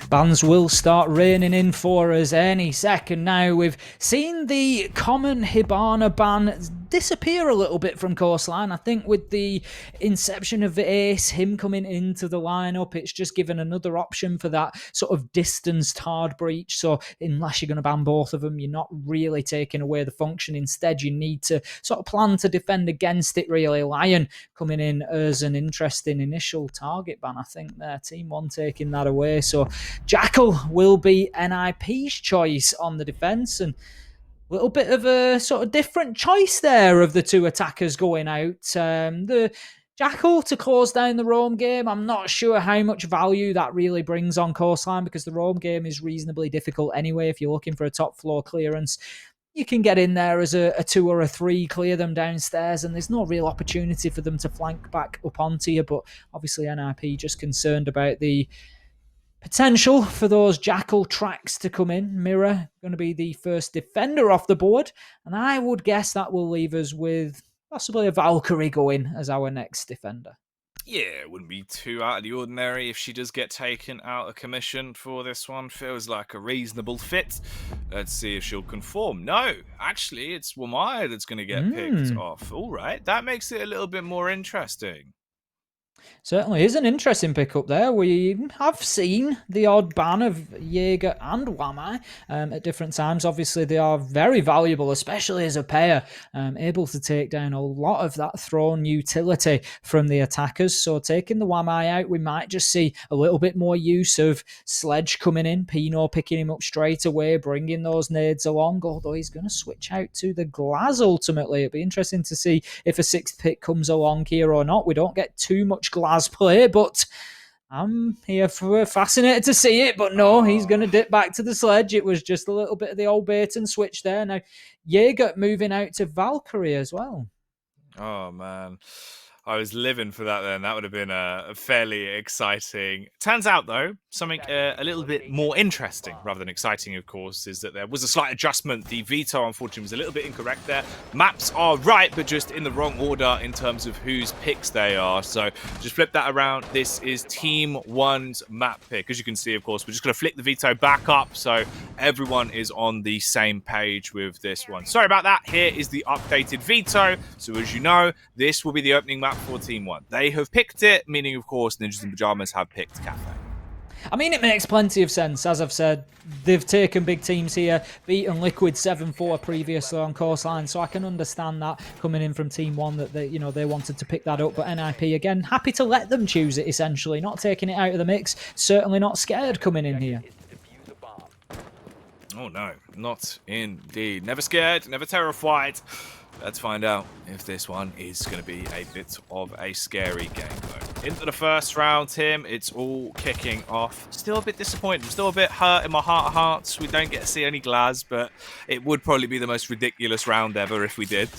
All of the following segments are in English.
Bans will start raining in for us any second now. We've seen the common Hibana ban disappear a little bit from Coastline. I think with the inception of the Ace, him coming into the lineup, it's just given another option for that sort of distanced hard breach. So unless you're going to ban both of them, you're not really taking away the function. Instead, you need to sort of plan to defend against it, really. Lion coming in as an interesting initial target ban. I think their Team 1 taking that away. So Jackal will be NIP's choice on the defence, and a little bit of a sort of different choice there of the two attackers going out. The Jackal to close down the roam game, I'm not sure how much value that really brings on Coastline, because the roam game is reasonably difficult anyway. If you're looking for a top floor clearance, you can get in there as a 2 or a 3, clear them downstairs, and there's no real opportunity for them to flank back up onto you. But obviously NIP just concerned about the potential for those Jackal tracks to come in. Mirror going to be the first defender off the board, and I would guess that will leave us with possibly a Valkyrie going as our next defender. Yeah, it wouldn't be too out of the ordinary if she does get taken out of commission for this one. Feels like a reasonable fit. Let's see if she'll conform. No, actually, it's oNe that's going to get picked off. All right, that makes it a little bit more interesting. Certainly is an interesting pickup there. We have seen the odd ban of Jaeger and oNe at different times. Obviously, they are very valuable, especially as a pair, able to take down a lot of that throne utility from the attackers. So taking the oNe out, we might just see a little bit more use of Sledge coming in, Pino picking him up straight away, bringing those nades along, although he's going to switch out to the Glaz ultimately. It'll be interesting to see if a 6th pick comes along here or not. We don't get too much Glaz play, but I'm here for fascinated to see it. But no, he's going to dip back to the Sledge. It was just a little bit of the old bait and switch there. Now Jaeger moving out to Valkyrie as well. Oh man, I was living for that then. That would have been a fairly exciting. Turns out, though, something a little bit more interesting, rather than exciting, of course, is that there was a slight adjustment. The veto, unfortunately, was a little bit incorrect there. Maps are right, but just in the wrong order in terms of whose picks they are. So just flip that around. This is Team 1's map pick. As you can see, of course, we're just going to flick the veto back up so everyone is on the same page with this one. Sorry about that. Here is the updated veto. So as you know, this will be the opening map for Team 1. They have picked it, meaning, of course, Ninjas in Pyjamas have picked Cafe. I mean, it makes plenty of sense. As I've said, they've taken big teams here, beaten Liquid 7-4 previously on Coastline, so I can understand that coming in from Team 1 that they wanted to pick that up. But NIP, again, happy to let them choose it, essentially. Not taking it out of the mix. Certainly not scared coming in here. Oh no, not indeed. Never scared, never terrified. Let's find out if this one is going to be a bit of a scary game, though. Into the first round, Tim. It's all kicking off. Still a bit disappointed. I'm still a bit hurt in my heart of hearts. We don't get to see any Glaz, but it would probably be the most ridiculous round ever if we did.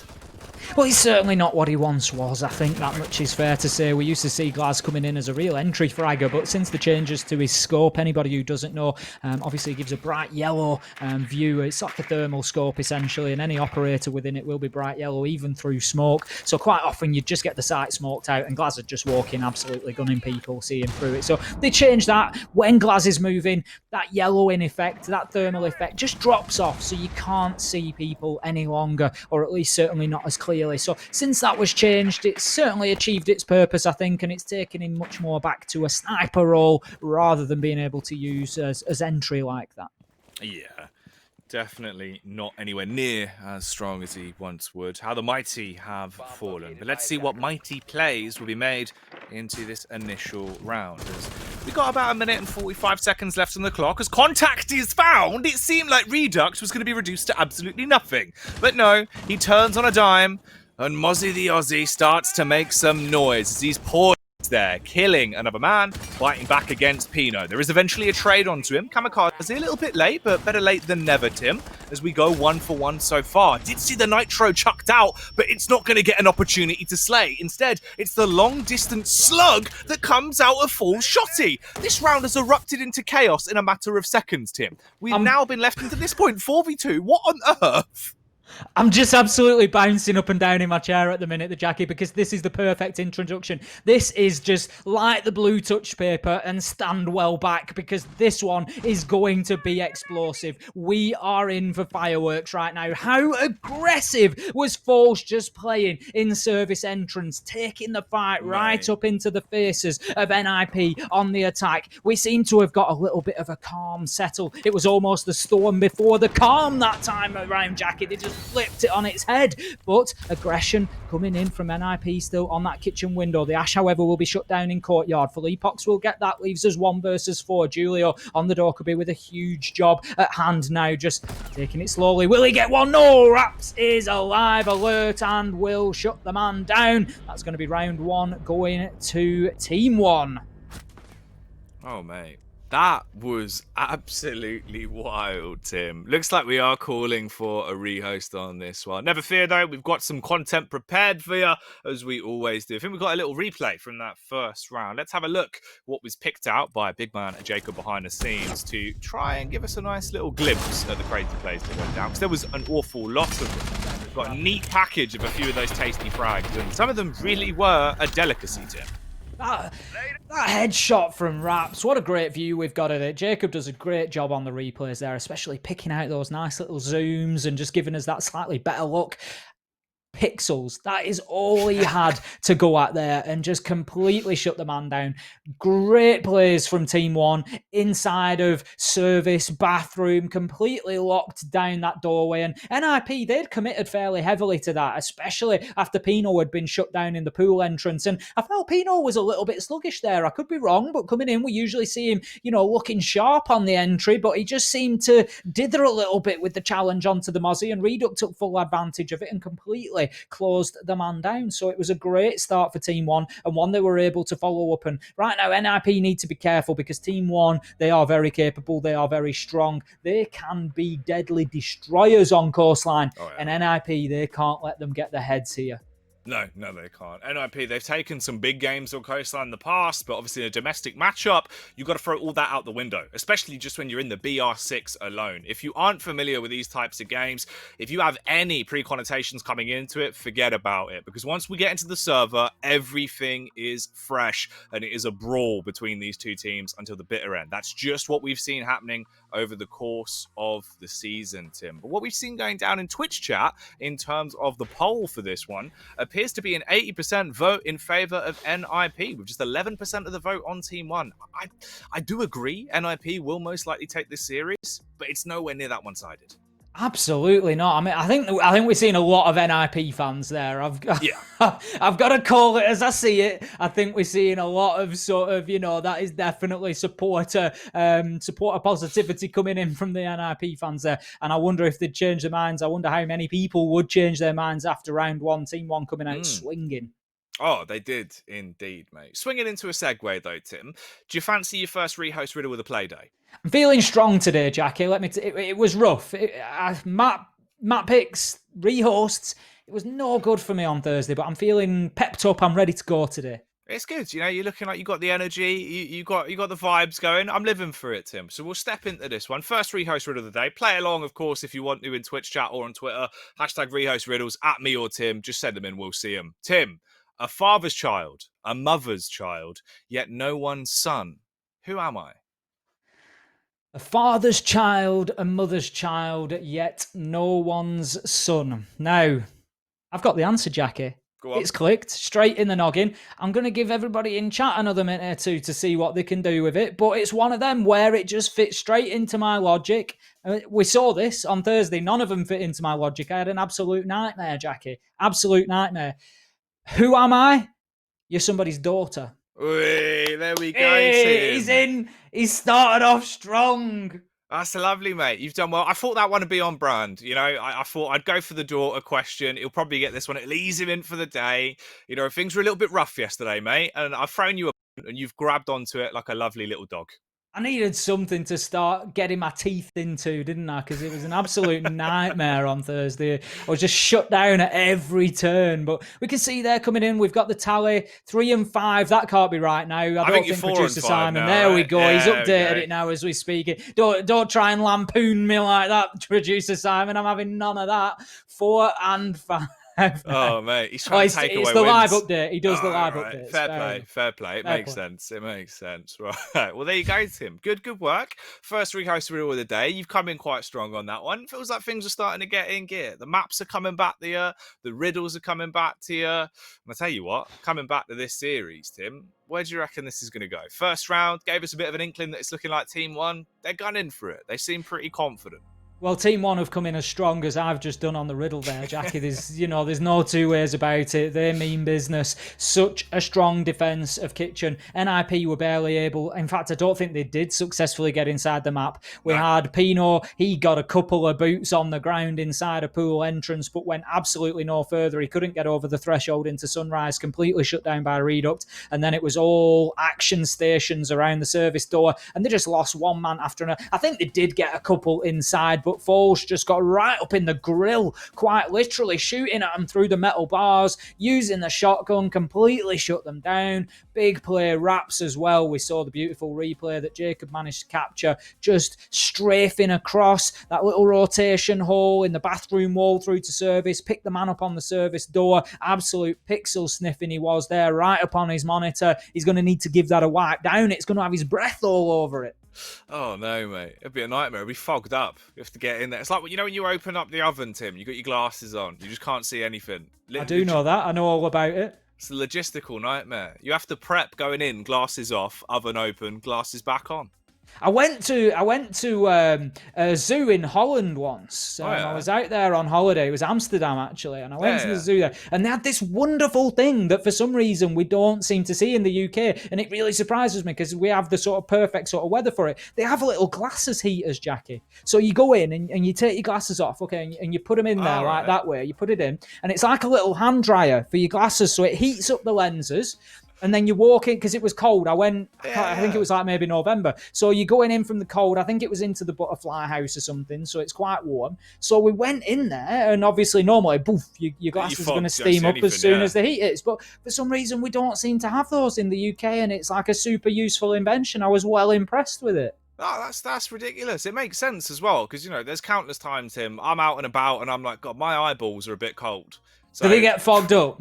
Well, he's certainly not what he once was. I think that much is fair to say. We used to see Glaz coming in as a real entry fragger, but since the changes to his scope, anybody who doesn't know, obviously gives a bright yellow view. It's like a thermal scope, essentially, and any operator within it will be bright yellow, even through smoke. So quite often you just get the site smoked out, and Glaz would just walk in, absolutely gunning people, seeing through it. So they changed that. When Glaz is moving, that yellowing effect, that thermal effect just drops off, so you can't see people any longer, or at least certainly not as clearly. So since that was changed, it's certainly achieved its purpose, I think, and it's taken him much more back to a sniper role rather than being able to use as entry like that. Yeah, definitely not anywhere near as strong as he once would. How the mighty have fallen. But let's see what mighty plays will be made into this initial round. We've got about 1 minute and 45 seconds left on the clock. As contact is found, it seemed like Redux was going to be reduced to absolutely nothing. But no, he turns on a dime, and Mozzie the Aussie starts to make some noise as he's paused there, killing another man, fighting back against Pino. There is eventually a trade onto him. Kamikaze a little bit late, but better late than never, Tim, as we go 1 for 1 so far. Did see the Nitro chucked out, but it's not going to get an opportunity to slay. Instead, it's the long-distance slug that comes out of full shotty. This round has erupted into chaos in a matter of seconds, Tim. We've now been left into this point, 4v2. What on earth? I'm just absolutely bouncing up and down in my chair at the minute, the Jackie, because this is the perfect introduction. This is just light the blue touch paper and stand well back, because this one is going to be explosive. We are in for fireworks right now. How aggressive was Forge just playing in service entrance, taking the fight right up into the faces of NIP on the attack. We seem to have got a little bit of a calm settle. It was almost the storm before the calm that time around, Jackie. They just flipped it on its head. But aggression coming in from NIP still on that kitchen window. The Ash, however, will be shut down in courtyard. Philippox will get that. Leaves us 1 versus 4. Julio on the door could be with a huge job at hand now, just taking it slowly. Will he get one? No, Raps is alive, alert, and will shut the man down. That's going to be round 1 going to Team 1. Oh, mate. That was absolutely wild, Tim. Looks like we are calling for a rehost on this one. Never fear, though. We've got some content prepared for you, as we always do. I think we've got a little replay from that first round. Let's have a look what was picked out by big man Jacob behind the scenes to try and give us a nice little glimpse at the crazy plays that went down, because there was an awful lot of them. We've got a neat package of a few of those tasty frags, and some of them really were a delicacy, Tim. That headshot from Raps, what a great view we've got of it. Jacob does a great job on the replays there, especially picking out those nice little zooms and just giving us that slightly better look. Pixels, that is all he had to go at there, and just completely shut the man down. Great plays from Team 1 inside of service bathroom, completely locked down that doorway, and NIP, they'd committed fairly heavily to that, especially after Pino had been shut down in the pool entrance, and I felt Pino was a little bit sluggish there. I could be wrong, but coming in, we usually see him, looking sharp on the entry, but he just seemed to dither a little bit with the challenge onto the Mozzie, and Redux took full advantage of it and completely closed the man down. So it was a great start for Team 1, and one they were able to follow up. And right now, NIP need to be careful, because Team 1, they are very capable, they are very strong, they can be deadly destroyers on coastline. And NIP, they can't let them get their heads here. No, they can't. NIP, they've taken some big games on coastline in the past, but obviously in a domestic matchup, you've got to throw all that out the window, especially just when you're in the BR6 alone. If you aren't familiar with these types of games, if you have any pre-connotations coming into it, forget about it, because once we get into the server, everything is fresh, and it is a brawl between these two teams until the bitter end. That's just what we've seen happening over the course of the season, Tim. But what we've seen going down in Twitch chat in terms of the poll for this one appears to be an 80% vote in favor of NIP, with just 11% of the vote on Team 1. I do agree NIP will most likely take this series, but it's nowhere near that one-sided. Absolutely not. I mean, I think we're seeing a lot of NIP fans there. I've got to call it as I see it. I think we're seeing a lot of sort of, that is definitely supporter positivity coming in from the NIP fans there. And I wonder if they'd change their minds. I wonder how many people would change their minds after round 1. Team 1 coming out swinging. Oh, they did indeed, mate. Swinging into a segue, though, Tim, do you fancy your first rehost riddle with a play day? I'm feeling strong today, Jackie. It was rough. Map picks, rehosts, it was no good for me on Thursday, but I'm feeling pepped up. I'm ready to go today. It's good. You're looking like you got the energy. You got the vibes going. I'm living for it, Tim. So we'll step into this one. First rehost riddle of the day. Play along, of course, if you want to in Twitch chat or on Twitter. Hashtag rehost riddles at me or Tim. Just send them in. We'll see them. Tim, a father's child, a mother's child, yet no one's son. Who am I? A father's child, a mother's child, yet no one's son. Now, I've got the answer, Jackie. It's clicked straight in the noggin. I'm going to give everybody in chat another minute or two to see what they can do with it, but it's one of them where it just fits straight into my logic. We saw this on Thursday. None of them fit into my logic. I had an absolute nightmare, Jackie. Absolute nightmare. Who am I? You're somebody's daughter. Wait, there we go. Hey, he's in. He started off strong. That's lovely, mate. You've done well. I thought that one would be on brand. I thought I'd go for the daughter question. He'll probably get this one. It'll ease him in for the day. Things were a little bit rough yesterday, mate. And I've thrown you a and you've grabbed onto it like a lovely little dog. I needed something to start getting my teeth into, didn't I? Because it was an absolute nightmare on Thursday. I was just shut down at every turn. But we can see they're coming in. We've got the tally 3 and 5. That can't be right now. I don't think Producer Simon. Now, there right? we go. Yeah, He's updated it now as we speak. Don't try and lampoon me like that, Producer Simon. I'm having none of that. 4 and 5. Oh, mate, he's trying to take away wins. It's the live update. He does the live update. Fair play. It makes sense. It makes sense. Right. Well, there you go, Tim. Good work. First rehost riddle of the day. You've come in quite strong on that one. Feels like things are starting to get in gear. The maps are coming back to you. The riddles are coming back to you. And I tell you what, coming back to this series, Tim, where do you reckon this is going to go? First round gave us a bit of an inkling that it's looking like Team 1. They're gunning for it. They seem pretty confident. Well, Team 1 have come in as strong as I've just done on the riddle there, Jackie. There's no two ways about it. They mean business. Such a strong defence of Kitchen. NIP were barely able. In fact, I don't think they did successfully get inside the map. We had Pino. He got a couple of boots on the ground inside a pool entrance, but went absolutely no further. He couldn't get over the threshold into Sunrise, completely shut down by Reduct. And then it was all action stations around the service door. And they just lost one man after another. I think they did get a couple inside, but Foles just got right up in the grill, quite literally shooting at them through the metal bars, using the shotgun, completely shut them down. Big play wraps as well. We saw the beautiful replay that Jacob managed to capture, just strafing across that little rotation hole in the bathroom wall through to service, picked the man up on the service door. Absolute pixel sniffing he was there, right up on his monitor. He's going to need to give that a wipe down. It's going to have his breath all over it. Oh no, mate. It'd be a nightmare. It'd be fogged up. You have to get in there. It's like, when you open up the oven, Tim, you got your glasses on. You just can't see anything. I do know that. I know all about it. It's a logistical nightmare. You have to prep going in, glasses off, oven open, glasses back on. I went to a zoo in Holland once. I was out there on holiday. It was Amsterdam, actually. And I went to the zoo there. And they had this wonderful thing that for some reason we don't seem to see in the UK. And it really surprises me because we have the sort of perfect sort of weather for it. They have little glasses heaters, Jackie. So you go in and you take your glasses off, okay, and you put them in there like that way. You put it in. And it's like a little hand dryer for your glasses. So it heats up the lenses. And then you walk in, because it was cold. I think it was like maybe November. So you're going in from the cold. I think it was into the butterfly house or something. So it's quite warm. So we went in there, and obviously normally, poof, your glasses are going to steam up as soon as the heat hits. But for some reason, we don't seem to have those in the UK, and it's like a super useful invention. I was well impressed with it. Oh, that's ridiculous. It makes sense as well, because, there's countless times, Tim, I'm out and about, and I'm like, God, my eyeballs are a bit cold. So, do they get fogged up?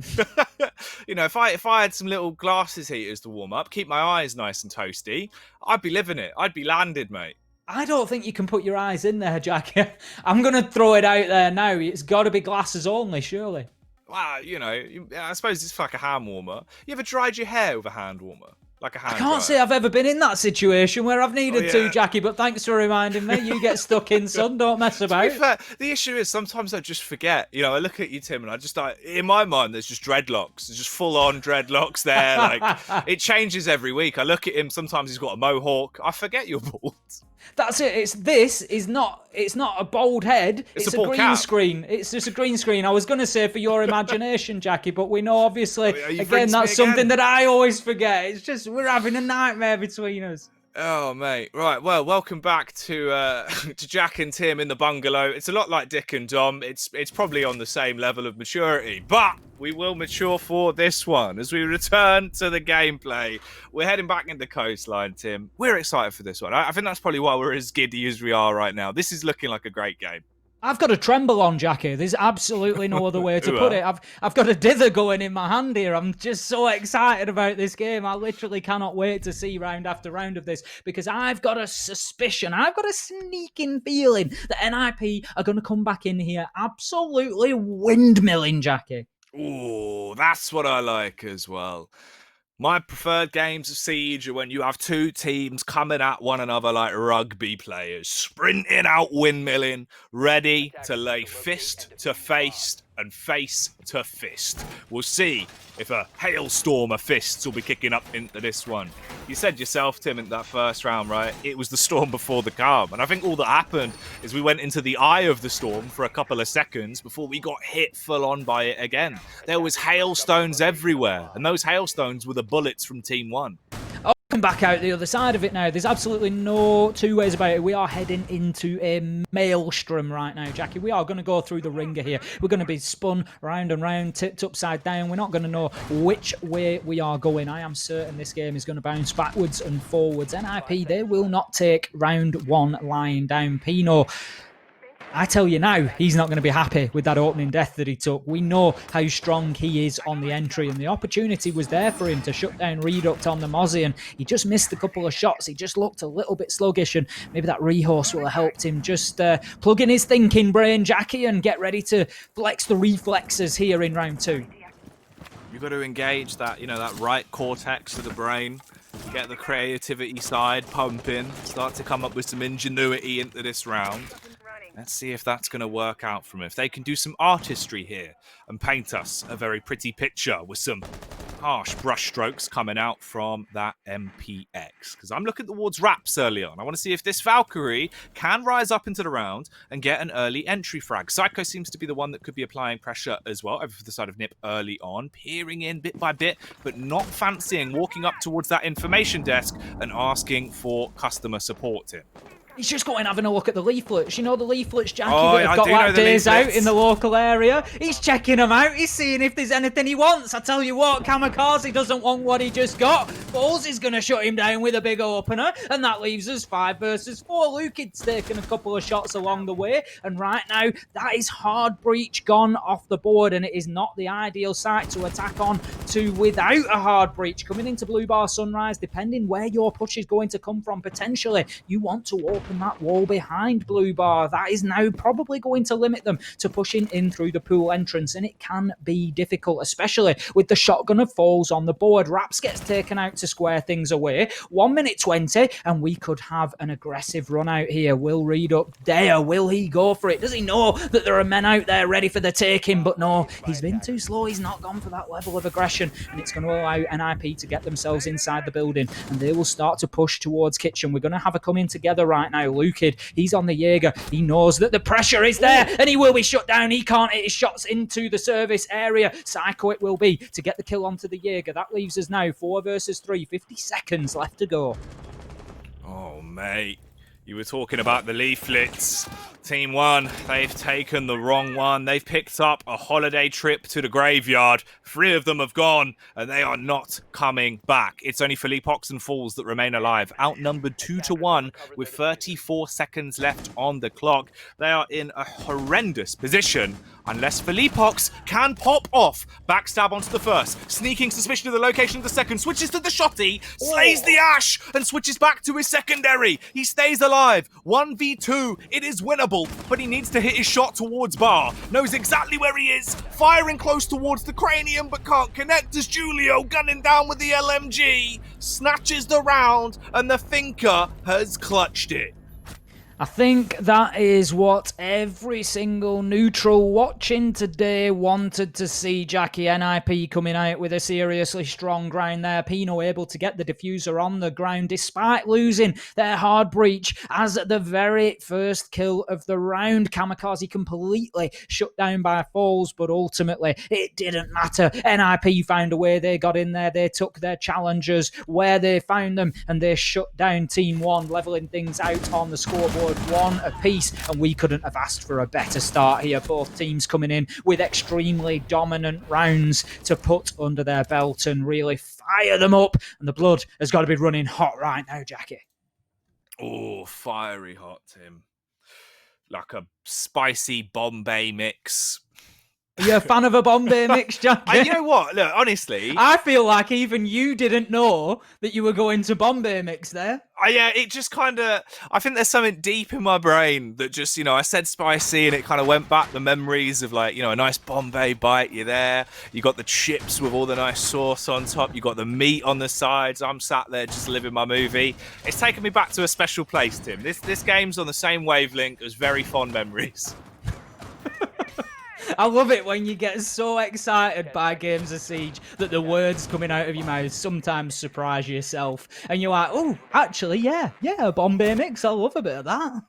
If I had some little glasses heaters to warm up, keep my eyes nice and toasty, I'd be living it. I'd be landed, mate. I don't think you can put your eyes in there, Jackie. I'm going to throw it out there now. It's got to be glasses only, surely. Well, I suppose it's like a hand warmer. You ever dried your hair with a hand warmer? Like a hand I can't dryer? say I've ever been in that situation where I've needed to, Jackie, but thanks for reminding me. You get stuck in, son. Don't mess about. To be fair, the issue is sometimes I just forget. I look at you, Tim, and I just in my mind, there's just dreadlocks. There's just full-on dreadlocks there. Like, it changes every week. I look at him. Sometimes he's got a mohawk. I forget you're bald. That's it. It's not a bald head. It's a green cap. Screen. It's just a green screen. I was going to say for your imagination, Jackie, but we know obviously, again, that's something that I always forget. It's just we're having a nightmare between us. Oh, mate. Right. Well, welcome back to to Jack and Tim in the bungalow. It's a lot like Dick and Dom. It's probably on the same level of maturity, but we will mature for this one as we return to the gameplay. We're heading back into Coastline, Tim. We're excited for this one. I think that's probably why we're as giddy as we are right now. This is looking like a great game. I've got a tremble on, Jackie. There's absolutely no other way to put it. I've got a dither going in my hand here. I'm just so excited about this game. I literally cannot wait to see round after round of this because I've got a suspicion, I've got a sneaking feeling that NIP are going to come back in here absolutely windmilling, Jackie. Ooh, that's what I like as well. My preferred games of Siege are when you have two teams coming at one another like rugby players, sprinting out, windmilling, ready to lay fist to face and face to fist. We'll see if a hailstorm of fists will be kicking up into this one. You said yourself, Tim, in that first round, right? It was the storm before the calm. And I think all that happened is we went into the eye of the storm for a couple of seconds before we got hit full on by it again. There was hailstones everywhere. And those hailstones were the bullets from Team 1. back out the other side of it now. There's absolutely no two ways about it. We are heading into a maelstrom right now, Jackie. We are going to go through the ringer here. We're going to be spun round and round, tipped upside down. We're not going to know which way we are going. I am certain this game is going to bounce backwards and forwards. NIP, they will not take round one lying down. Pino, I tell you now, he's not going to be happy with that opening death that he took. We know how strong he is on the entry, and the opportunity was there for him to shut down Reduct on the Mozzie, and he just missed a couple of shots. He just looked a little bit sluggish, and maybe that rehorse will have helped him just plug in his thinking brain, Jackie, and get ready to flex the reflexes here in round two. You've got to engage that, that right cortex of the brain, get the creativity side pumping, start to come up with some ingenuity into this round. Let's see if that's going to work out for them. If they can do some artistry here and paint us a very pretty picture with some harsh brush strokes coming out from that MPX. Because I'm looking towards Raps early on. I want to see if this Valkyrie can rise up into the round and get an early entry frag. Psycho seems to be the one that could be applying pressure as well over the side of Nip early on, peering in bit by bit, but not fancying walking up towards that information desk and asking for customer support, Tim. He's just going having a look at the leaflets. You know the leaflets, Jackie, that have got like days out in the local area? He's checking them out. He's seeing if there's anything he wants. I tell you what, Kamikaze doesn't want what he just got. Balls is going to shut him down with a big opener, and that leaves us 5 versus 4. Lukid's taken a couple of shots along the way, and right now, that is hard breach gone off the board, and it is not the ideal site to attack on to without a hard breach. Coming into Blue Bar Sunrise, depending where your push is going to come from, potentially, you want to open that wall behind Blue Bar. That is now probably going to limit them to pushing in through the pool entrance, and it can be difficult, especially with the shotgun of falls on the board. Raps gets taken out to square things away. 1 minute 20, and we could have an aggressive run out here. Will Reduct dare? Will he go for it? Does he know that there are men out there ready for the taking? But no, he's been too slow. He's not gone for that level of aggression, and it's going to allow NIP to get themselves inside the building, and they will start to push towards Kitchen. We're going to have a come in together right now. Lukid, he's on the Jaeger. He knows that the pressure is there, and he will be shut down. He can't hit his shots into the service area. Psycho it will be to get the kill onto the Jaeger. That leaves us now 4 versus 3. 50 seconds left to go. Oh, mate. You were talking about the leaflets. Team 1, they've taken the wrong one. They've picked up a holiday trip to the graveyard. 3 of them have gone, and they are not coming back. It's only Philippox and Falls that remain alive, outnumbered 2-1 with 34 seconds left on the clock. They are in a horrendous position unless Philippox can pop off. Backstab onto the first, sneaking suspicion of the location of the second, switches to the shotty, slays the Ash, and switches back to his secondary. He stays alive. 1v2, it is winnable, but he needs to hit his shot towards Bar. Knows exactly where he is, firing close towards the cranium, but can't connect as Julio, gunning down with the LMG, snatches the round, and the Thinker has clutched it. I think that is what every single neutral watching today wanted to see. Jackie, NIP coming out with a seriously strong ground there. Pino able to get the diffuser on the ground despite losing their hard breach as the very first kill of the round. Kamikaze completely shut down by Falls, but ultimately it didn't matter. NIP found a way. They got in there. They took their challengers where they found them, and they shut down Team 1, leveling things out on the scoreboard. 1 apiece, and we couldn't have asked for a better start here. Both teams coming in with extremely dominant rounds to put under their belt and really fire them up, and the blood has got to be running hot right now, Jackie. Oh, fiery hot, Tim. Like a spicy Bombay mix. Are you a fan of a Bombay mix, Jackie? You know what? Look, honestly, I feel like even you didn't know that you were going to Bombay mix there. Yeah, it just kind of, I think there's something deep in my brain that just, I said spicy and it kind of went back the memories of like, a nice Bombay bite. You're there, you got the chips with all the nice sauce on top, you got the meat on the sides. I'm sat there just living my movie. It's taken me back to a special place, Tim. This game's on the same wavelength as very fond memories. I love it when you get so excited by games of Siege that the words coming out of your mouth sometimes surprise yourself. And you're like, oh, actually, yeah, a Bombay mix. I love a bit of that.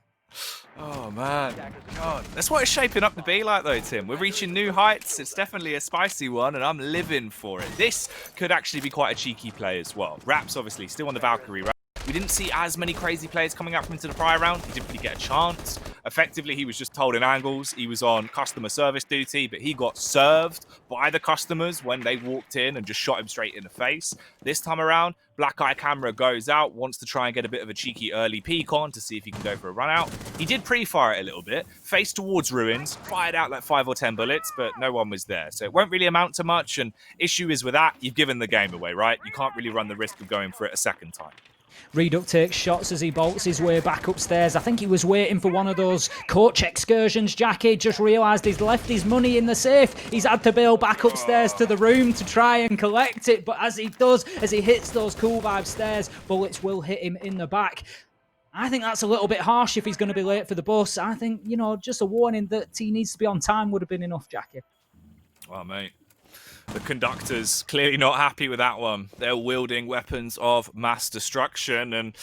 Oh, man. God. That's what it's shaping up to be like, though, Tim. We're reaching new heights. It's definitely a spicy one, and I'm living for it. This could actually be quite a cheeky play as well. Raps, obviously, still on the Valkyrie, right? We didn't see as many crazy players coming up into the prior round. He didn't really get a chance. Effectively, he was just told in angles. He was on customer service duty, but he got served by the customers when they walked in and just shot him straight in the face. This time around, Black Eye Camera goes out, wants to try and get a bit of a cheeky early peek on to see if he can go for a run out. He did pre-fire it a little bit, faced towards ruins, fired out like 5 or 10 bullets, but no one was there. So it won't really amount to much, and issue is with that, you've given the game away, right? You can't really run the risk of going for it a second time. Reduct takes shots as he bolts his way back upstairs. I think he was waiting for one of those coach excursions, Jackie. Just realised he's left his money in the safe. He's had to bail back upstairs to the room to try and collect it. But as he does, as he hits those cool vibe stairs, bullets will hit him in the back. I think that's a little bit harsh if he's going to be late for the bus. I think, you know, just a warning that he needs to be on time would have been enough, Jackie. Well, mate. The conductors clearly not happy with that one. They're wielding weapons of mass destruction, and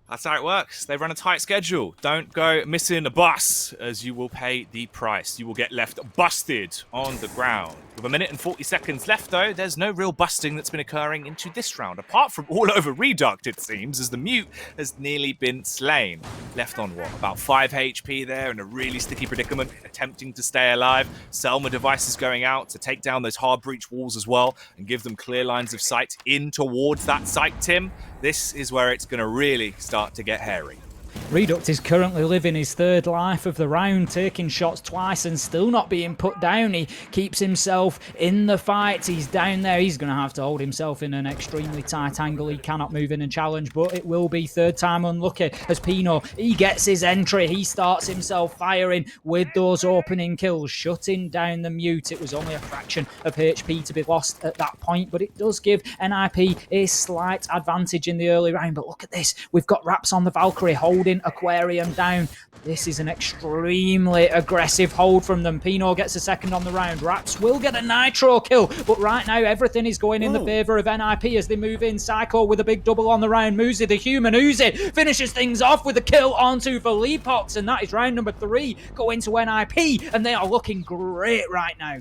that's how it works. They run a tight schedule. Don't go missing a bus, as you will pay the price. You will get left busted on the ground. With 1 minute and 40 seconds left, though, there's no real busting that's been occurring into this round, apart from all over Reduct, it seems, as the Mute has nearly been slain. Left on what? About 5 HP there in a really sticky predicament, attempting to stay alive. Selma devices going out to take down those hard breach walls as well and give them clear lines of sight in towards that site, Tim. This is where it's going to really start to get hairy. Reduct is currently living his third life of the round, taking shots twice and still not being put down. He keeps himself in the fight. He's down there. He's going to have to hold himself in an extremely tight angle. He cannot move in and challenge, but it will be third time unlucky as Pino, he gets his entry. He starts himself firing with those opening kills, shutting down the Mute. It was only a fraction of HP to be lost at that point, but it does give NIP a slight advantage in the early round. But look at this. We've got Raps on the Valkyrie holding Aquarium down. This is an extremely aggressive hold from them. Pino gets a second on the round. Raps will get a nitro kill, but right now everything is going in the favour of NIP as they move in. Psycho with a big double on the round. Muzi, the human Uzi, finishes things off with a kill onto Valipox, and that is round number 3 going to NIP, and they are looking great right now.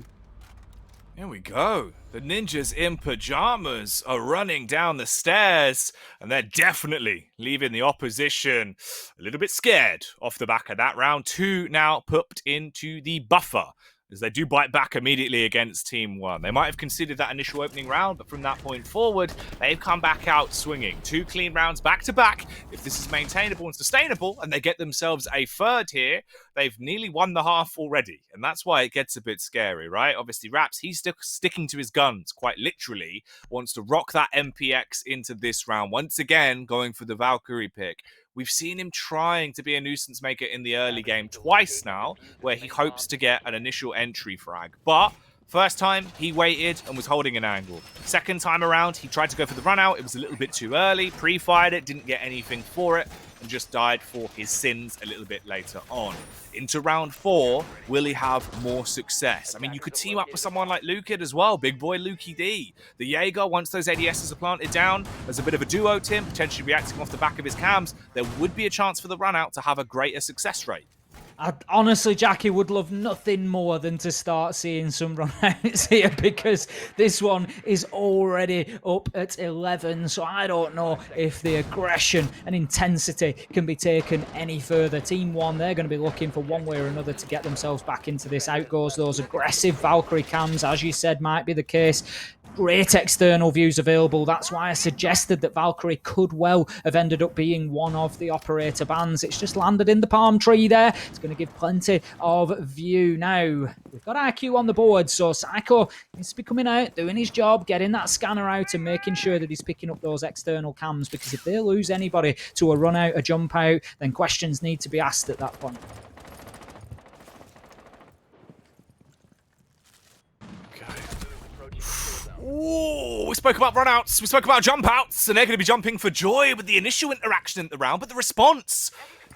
Here we go. The ninjas in pajamas are running down the stairs, and they're definitely leaving the opposition a little bit scared off the back of that. Round 2 now put into the buffer, as they do bite back immediately against Team 1. They might have considered that initial opening round, but from that point forward, they've come back out swinging. 2 clean rounds back-to-back. If this is maintainable and sustainable, and they get themselves a third here, they've nearly won the half already, and that's why it gets a bit scary, right? Obviously, Raps, he's sticking to his guns, quite literally, wants to rock that MPX into this round. Once again, going for the Valkyrie pick. We've seen him trying to be a nuisance maker in the early game twice now, where he hopes to get an initial entry frag. But first time, he waited and was holding an angle. Second time around, he tried to go for the run out. It was a little bit too early, pre-fired it, didn't get anything for it, and just died for his sins a little bit later on. Into round 4, will he have more success? I mean, you could team up with someone like Lukid as well, big boy Lukey D. The Jaeger, once those ADSs are planted down, as a bit of a duo, Tim, potentially reacting off the back of his cams, there would be a chance for the run out to have a greater success rate. I honestly, Jackie, would love nothing more than to start seeing some run-outs here, because this one is already up at 11, so I don't know if the aggression and intensity can be taken any further. Team 1, they're going to be looking for one way or another to get themselves back into this. Out goes those aggressive Valkyrie cams, as you said, might be the case. Great external views available. That's why I suggested that Valkyrie could well have ended up being one of the operator bans. It's just landed in the palm tree there. It's going to give plenty of view. Now, we've got IQ on the board, so Psycho needs to be coming out, doing his job, getting that scanner out and making sure that he's picking up those external cams, because if they lose anybody to a run out, a jump out, then questions need to be asked at that point. Ooh, we spoke about runouts, we spoke about jump outs, and they're going to be jumping for joy with the initial interaction in the round, but the response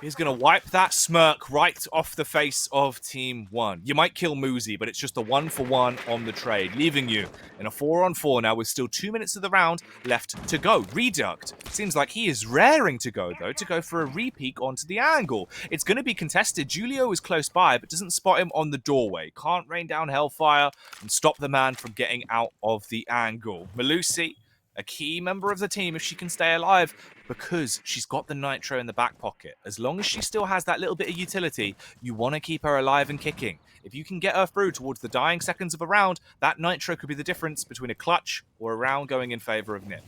is going to wipe that smirk right off the face of Team 1. You might kill Muzi, but it's just a 1-for-1 on the trade, leaving you in a 4-on-4 now with still 2 minutes of the round left to go. Reduct seems like he is raring to go, though, to go for a re-peek onto the angle. It's going to be contested. Julio is close by, but doesn't spot him on the doorway. Can't rain down Hellfire and stop the man from getting out of the angle. Melusi, a key member of the team if she can stay alive, because she's got the Nitro in the back pocket. As long as she still has that little bit of utility, you want to keep her alive and kicking. If you can get her through towards the dying seconds of a round, that Nitro could be the difference between a clutch or a round going in favour of Nip.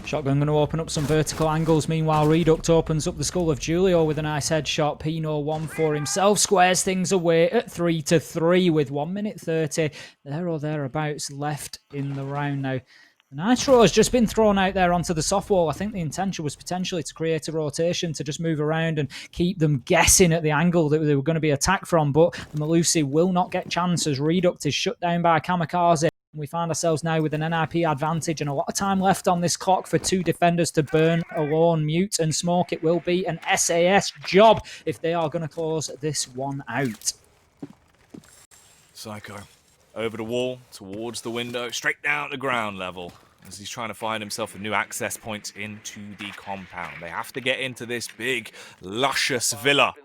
Shotgun going to open up some vertical angles. Meanwhile, Reduct opens up the skull of Julio with a nice headshot. Pino 1 for himself, squares things away at 3-3 with 1 minute 30 there or thereabouts left in the round now. Nitro has just been thrown out there onto the soft wall. I think the intention was potentially to create a rotation, to just move around and keep them guessing at the angle that they were going to be attacked from, but the Melusi will not get chances. Reduct is shut down by Kamikaze. We find ourselves now with an NIP advantage and a lot of time left on this clock for two defenders to burn alone. Mute and Smoke. It will be an SAS job if they are going to close this one out. Psycho over the wall, towards the window, straight down to ground level, as he's trying to find himself a new access point into the compound. They have to get into this big, luscious villa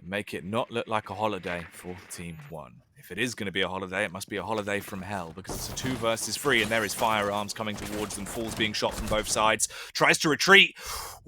and make it not look like a holiday for Team 1. If it is going to be a holiday, it must be a holiday from hell, because it's a 2 versus 3 and there is firearms coming towards them, Falls being shot from both sides, tries to retreat.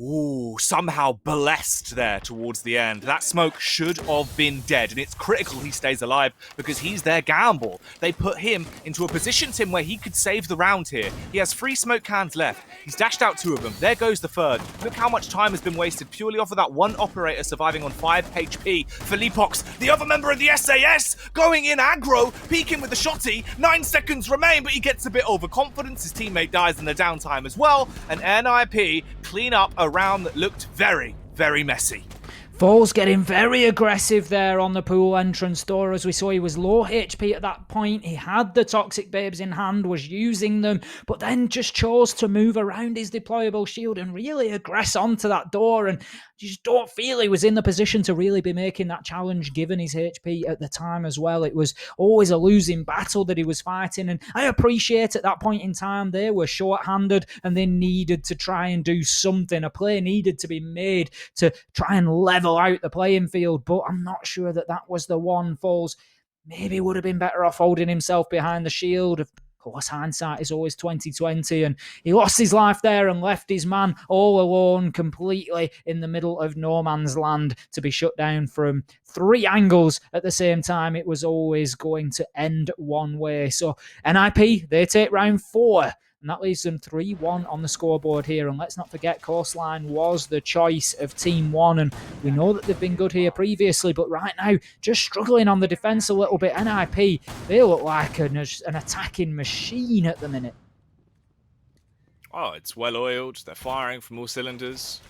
Ooh, somehow blessed there towards the end. That Smoke should have been dead, and it's critical he stays alive because he's their gamble. They put him into a position, Tim, where he could save the round here. He has 3 smoke cans left. He's dashed out 2 of them. There goes the 3rd. Look how much time has been wasted purely off of that one operator surviving on 5 HP. Felipox, the other member of the SAS, going in aggro, peeking with the shotty. 9 seconds remain, but he gets a bit overconfident. His teammate dies in the downtime as well. And NIP clean up a round that looked very, very messy. Falls getting very aggressive there on the pool entrance door. As we saw, he was low HP at that point. He had the Toxic Babes in hand, was using them, but then just chose to move around his deployable shield and really aggress onto that door. And you just don't feel he was in the position to really be making that challenge given his HP at the time as well. It was always a losing battle that he was fighting. And I appreciate at that point in time they were short-handed and they needed to try and do something. A play needed to be made to try and level out the playing field, but I'm not sure that that was the one. Falls maybe would have been better off holding himself behind the shield. Of course, hindsight is always 2020, and he lost his life there and left his man all alone completely in the middle of no man's land to be shut down from 3 angles at the same time. It was always going to end one way. So NIP, they take round 4. And that leaves them 3-1 on the scoreboard here. And let's not forget, Coastline was the choice of Team 1. And we know that they've been good here previously, but right now, just struggling on the defence a little bit. NIP, they look like an attacking machine at the minute. Oh, it's well oiled. They're firing from all cylinders.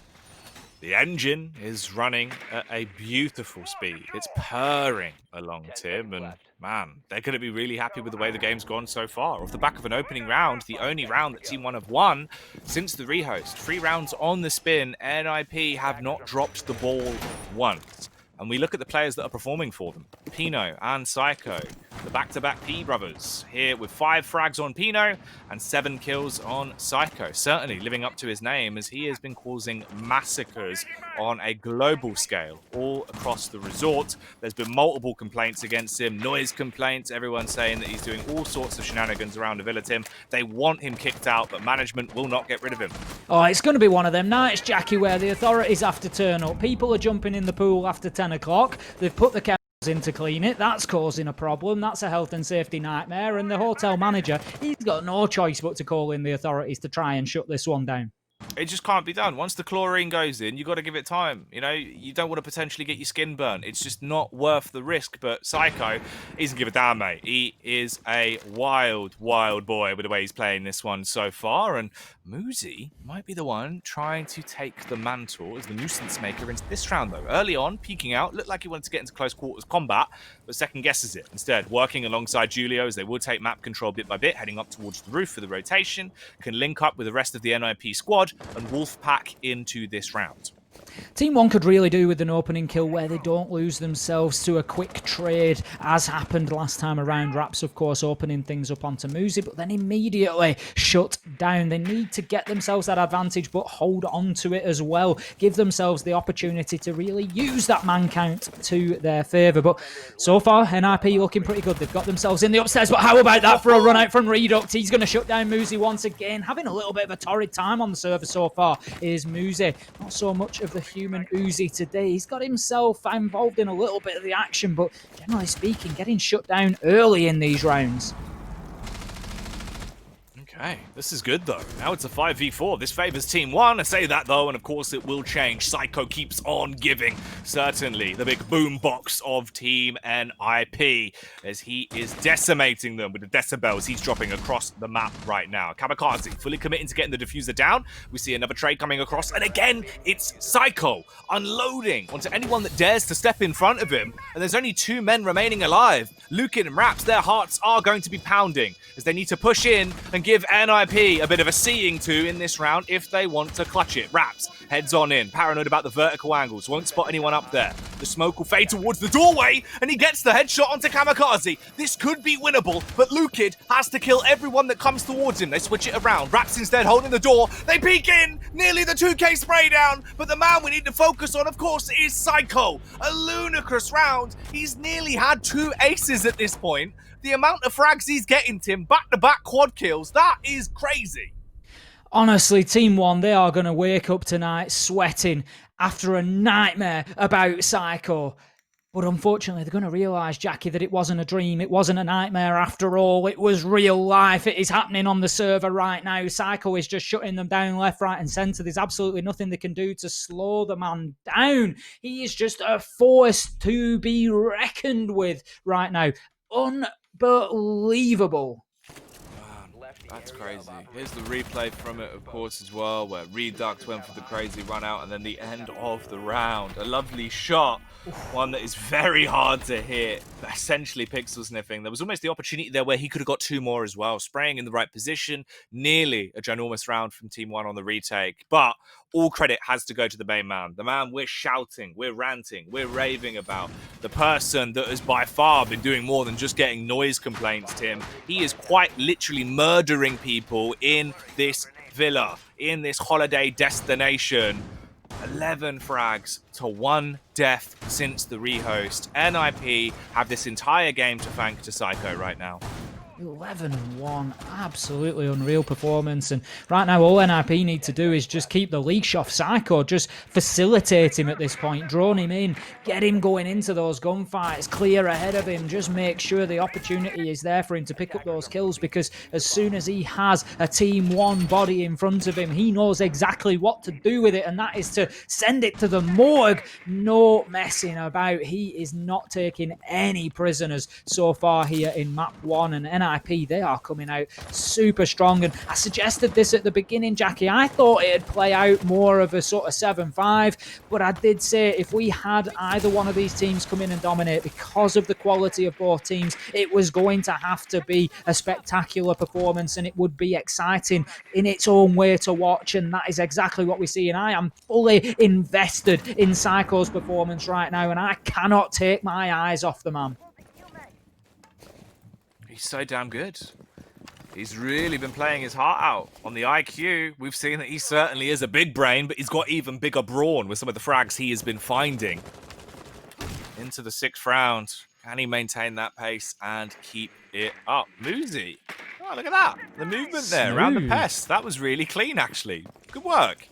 The engine is running at a beautiful speed. It's purring along, Tim, and man, they're going to be really happy with the way the game's gone so far. Off the back of an opening round, the only round that Team 1 have won since the rehost. 3 rounds on the spin, NIP have not dropped the ball once. And we look at the players that are performing for them. Pino and Psycho, the back-to-back P brothers, here with 5 frags on Pino and 7 kills on Psycho. Certainly living up to his name, as he has been causing massacres on a global scale all across the resort. There's been multiple complaints against him, noise complaints, everyone saying that he's doing all sorts of shenanigans around the villa, Tim. They want him kicked out, but management will not get rid of him. Oh, it's going to be one of them nights, Jackie, where the authorities have to turn up. People are jumping in the pool after 10 o'clock. They've put the chemicals in to clean it. That's causing a problem. That's a health and safety nightmare. And the hotel manager, he's got no choice but to call in the authorities to try and shut this one down. It just can't be done. Once the chlorine goes in, you got to give it time. You know, you don't want to potentially get your skin burnt. It's just not worth the risk. But Psycho, he doesn't give a damn, mate. He is a wild, wild boy with the way he's playing this one so far. And Muzi might be the one trying to take the mantle as the nuisance maker into this round, though. Early on, peeking out, looked like he wanted to get into close quarters combat, but second guesses it. Instead, working alongside Julio as they will take map control bit by bit, heading up towards the roof for the rotation, can link up with the rest of the NIP squad and Wolfpack into this round. Team 1 could really do with an opening kill where they don't lose themselves to a quick trade, as happened last time around. Raps, of course, opening things up onto Muzi, but then immediately shut down. They need to get themselves that advantage, but hold on to it as well. Give themselves the opportunity to really use that man count to their favour. But so far, NIP looking pretty good. They've got themselves in the upstairs, but how about that for a run out from Reduct? He's going to shut down Muzi once again. Having a little bit of a torrid time on the server so far is Muzi. Not so much of the human Uzi today. He's got himself involved in a little bit of the action, but generally speaking, getting shut down early in these rounds. Okay, this is good though. Now it's a 5v4. This favors Team 1. I say that though, and of course it will change. Psycho keeps on giving. Certainly the big boom box of Team NIP as he is decimating them with the decibels he's dropping across the map right now. Kamikaze fully committing to getting the diffuser down. We see another trade coming across, and again, it's Psycho unloading onto anyone that dares to step in front of him. And there's only 2 men remaining alive. Lukin and Raps, their hearts are going to be pounding as they need to push in and give NIP a bit of a seeing to in this round if they want to clutch it. Raps heads on in, paranoid about the vertical angles, won't spot anyone up there. The smoke will fade towards the doorway, and he gets the headshot onto Kamikaze. This could be winnable, but Lukid has to kill everyone that comes towards him. They switch it around. Raps instead holding the door. They peek in, nearly the 2K spray down, but the man we need to focus on, of course, is Psycho. A ludicrous round. He's nearly had 2 aces at this point. The amount of frags he's getting, Tim, back-to-back quad kills, that is crazy. Honestly, Team 1, they are going to wake up tonight sweating after a nightmare about Psycho. But unfortunately, they're going to realise, Jackie, that it wasn't a dream. It wasn't a nightmare after all. It was real life. It is happening on the server right now. Psycho is just shutting them down left, right and centre. There's absolutely nothing they can do to slow the man down. He is just a force to be reckoned with right now. Unbelievable. That's crazy. Here's the replay from it, of course, as well, where Redux went for the crazy run out and then the end of the round. A lovely shot, one that is very hard to hit, essentially pixel sniffing. There was almost the opportunity there where he could have got 2 more as well, spraying in the right position. Nearly a ginormous round from Team 1 on the retake, but all credit has to go to the main man. The man we're shouting, we're ranting, we're raving about. The person that has by far been doing more than just getting noise complaints, Tim. He is quite literally murdering people in this villa, in this holiday destination. 11 frags to 1 death since the rehost. NIP have this entire game to thank to Psycho right now. 11-1, absolutely unreal performance, and right now all NIP need to do is just keep the leash off Psycho, just facilitate him at this point, drone him in, get him going into those gunfights, clear ahead of him, just make sure the opportunity is there for him to pick up those kills, because as soon as he has a Team 1 body in front of him, he knows exactly what to do with it, and that is to send it to the morgue. No messing about. He is not taking any prisoners so far here in Map 1, and NIP, they are coming out super strong. And I suggested this at the beginning, Jackie. I thought it'd play out more of a sort of 7-5, but I did say if we had either one of these teams come in and dominate, because of the quality of both teams, it was going to have to be a spectacular performance, and it would be exciting in its own way to watch, and that is exactly what we see. And I am fully invested in Psycho's performance right now, and I cannot take my eyes off the man. He's so damn good. He's really been playing his heart out. On the IQ, we've seen that he certainly is a big brain, but he's got even bigger brawn with some of the frags he has been finding. Into the 6th round. Can he maintain that pace and keep it up? Muzi. Oh, look at that. The movement there around the pest. That was really clean, actually. Good work.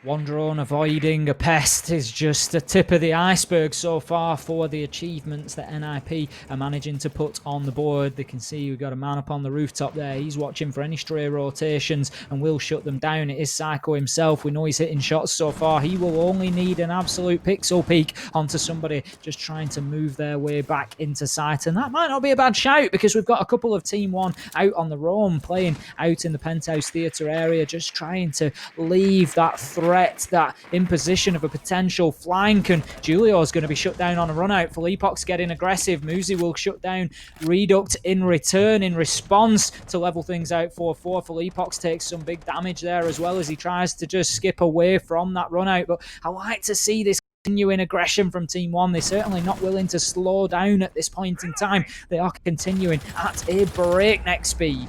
One drone avoiding a pest is just the tip of the iceberg so far for the achievements that NIP are managing to put on the board. They can see we've got a man up on the rooftop there. He's watching for any stray rotations and will shut them down. It is Psycho himself. We know he's hitting shots so far. He will only need an absolute pixel peek onto somebody just trying to move their way back into sight. And that might not be a bad shout, because we've got a couple of Team 1 out on the roam, playing out in the Penthouse Theatre area, just trying to leave that threat threat, that imposition of a potential flank, and Julio's going to be shut down on a run out. Philippok's getting aggressive. Muzi will shut down Reduct in return, in response to level things out 4-4. Philippok takes some big damage there as well as he tries to just skip away from that run out. But I like to see this continuing aggression from Team One. They're certainly not willing to slow down at this point in time. They are continuing at a breakneck speed.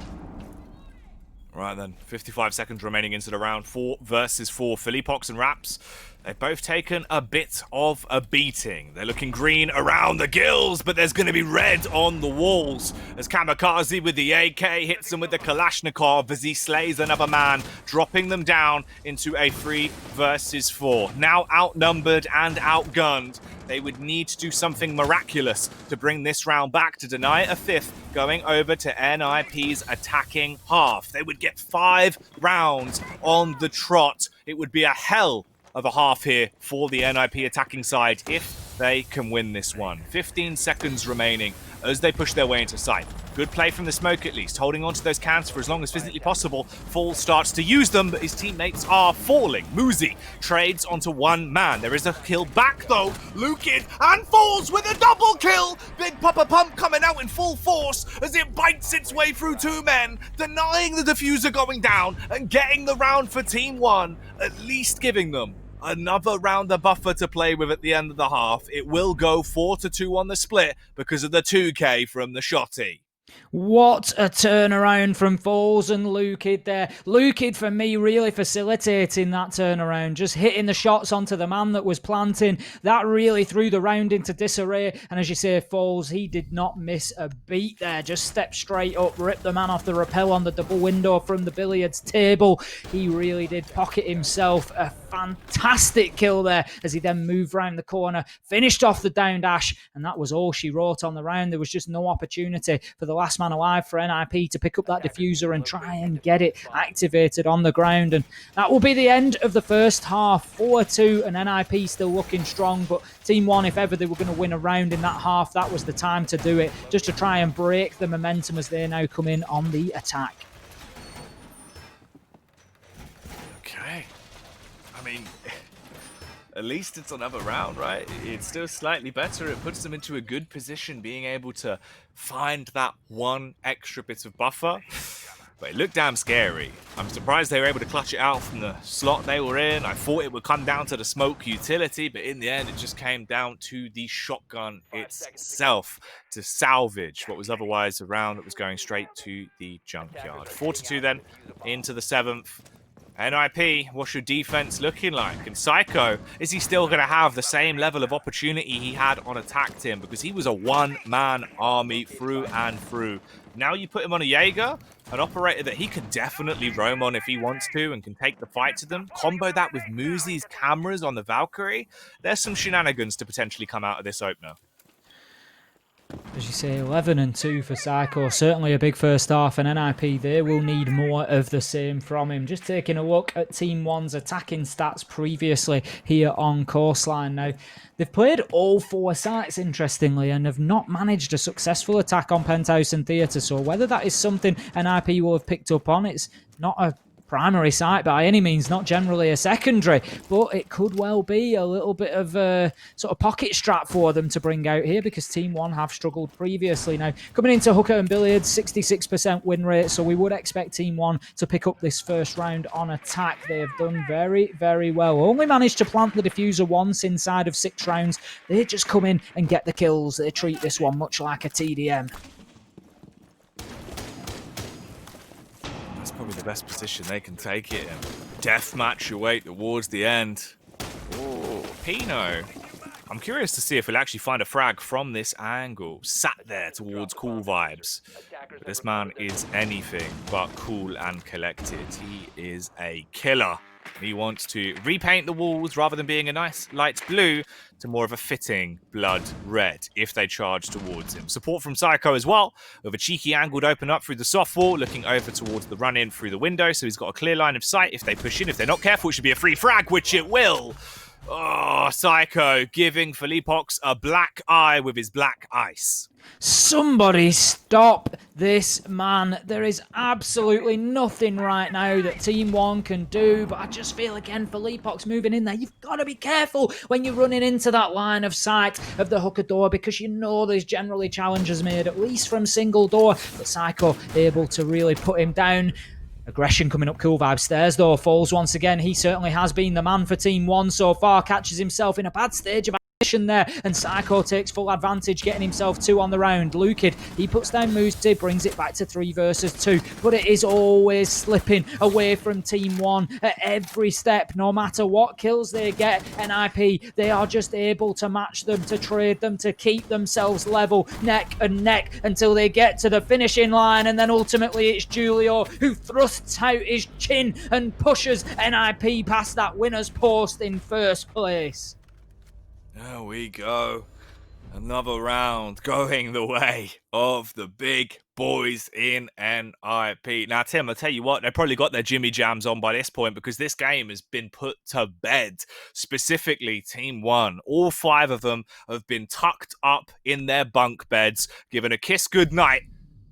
Right then, 55 seconds remaining into the round. 4 versus 4. Philippok and Raps, they've both taken a bit of a beating. They're looking green around the gills, but there's going to be red on the walls as Kamikaze with the AK hits them with the Kalashnikov as he slays another man, dropping them down into a 3 versus 4. Now outnumbered and outgunned, they would need to do something miraculous to bring this round back to deny it a 5th, going over to NIP's attacking half. They would get 5 rounds on the trot. It would be a hell of a half here for the NIP attacking side if they can win this one. 15 seconds remaining as they push their way into sight. Good play from the smoke at least, holding on to those cans for as long as physically possible. Fall starts to use them, but his teammates are falling. Muzi trades onto one man. There is a kill back though. Lukid and Falls with a double kill. Big Papa Pump coming out in full force as it bites its way through 2 men, denying the diffuser going down and getting the round for Team One, at least giving them another round of buffer to play with at the end of the half. It will go 4-2 on the split because of the 2K from the shotty. What a turnaround from Falls and Lukid there. Lukid, for me, really facilitating that turnaround, just hitting the shots onto the man that was planting. That really threw the round into disarray. And as you say, Falls, he did not miss a beat there. Just stepped straight up, ripped the man off the rappel on the double window from the billiards table. He really did pocket himself a fantastic kill there as he then moved round the corner, finished off the down dash, and that was all she wrote on the round. There was just no opportunity for the last man alive for NIP to pick up that diffuser and try and get it activated on the ground. And that will be the end of the first half. 4-2 and NIP still looking strong, but Team One, if ever they were going to win a round in that half, that was the time to do it, just to try and break the momentum as they now come in on the attack. Okay. I mean, at least it's another round, right? It's still slightly better. It puts them into a good position, being able to find that one extra bit of buffer. But it looked damn scary. I'm surprised they were able to clutch it out from the slot they were in. I thought it would come down to the smoke utility, but in the end, it just came down to the shotgun itself to salvage what was otherwise a round that was going straight to the junkyard. 4-2 then into the 7th. NIP, what's your defense looking like? And Psycho, is he still going to have the same level of opportunity he had on Attack Team? Because he was a one-man army through and through. Now you put him on a Jaeger, an operator that he can definitely roam on if he wants to and can take the fight to them. Combo that with Muzi's cameras on the Valkyrie. There's some shenanigans to potentially come out of this opener. As you say, 11-2 for Psycho. Certainly a big first half, and NIP, they will need more of the same from him. Just taking a look at Team One's attacking stats previously here on Coastline. Now, they've played all 4 sites, interestingly, and have not managed a successful attack on Penthouse and Theatre. So whether that is something NIP will have picked up on, it's not a primary site by any means, not generally a secondary, but it could well be a little bit of a sort of pocket strap for them to bring out here, because Team One have struggled previously. Now, coming into hooker and billiards, 66% win rate, so we would expect Team One to pick up this first round on attack. They have done very, very well. Only managed to plant the diffuser once inside of 6 rounds. They just come in and get the kills. They treat this one much like a TDM. Probably the best position they can take it in. Deathmatch await towards the end. Oh, Pino. I'm curious to see if he'll actually find a frag from this angle. Sat there towards cool vibes. But this man is anything but cool and collected. He is a killer. He wants to repaint the walls rather than being a nice light blue to more of a fitting blood red if they charge towards him. Support from Psycho as well, with a cheeky angle to open up through the soft wall, looking over towards the run-in through the window, so he's got a clear line of sight if they push in. If they're not careful, it should be a free frag, which it will. Oh, Psycho giving Felipox a black eye with his black ice. Somebody stop this man. There is absolutely nothing right now that Team 1 can do, but I just feel again for Leapox moving in there. You've got to be careful when you're running into that line of sight of the hooker door, because you know there's generally challenges made, at least from single door, but Psycho able to really put him down. Aggression coming up cool vibe stairs though. Falls once again. He certainly has been the man for Team 1 so far. Catches himself in a bad stage of there, and Psycho takes full advantage, getting himself 2 on the round. Lukid, he puts down Moosty, brings it back to 3 versus 2, but it is always slipping away from Team 1 at every step. No matter what kills they get, NIP, they are just able to match them, to trade them, to keep themselves level, neck and neck, until they get to the finishing line, and then ultimately it's Julio who thrusts out his chin and pushes NIP past that winner's post in first place. There we go. Another round going the way of the big boys in NIP. Now, Tim, I'll tell you what, they've probably got their Jimmy Jams on by this point, because this game has been put to bed. Specifically, Team 1. All 5 of them have been tucked up in their bunk beds, given a kiss goodnight.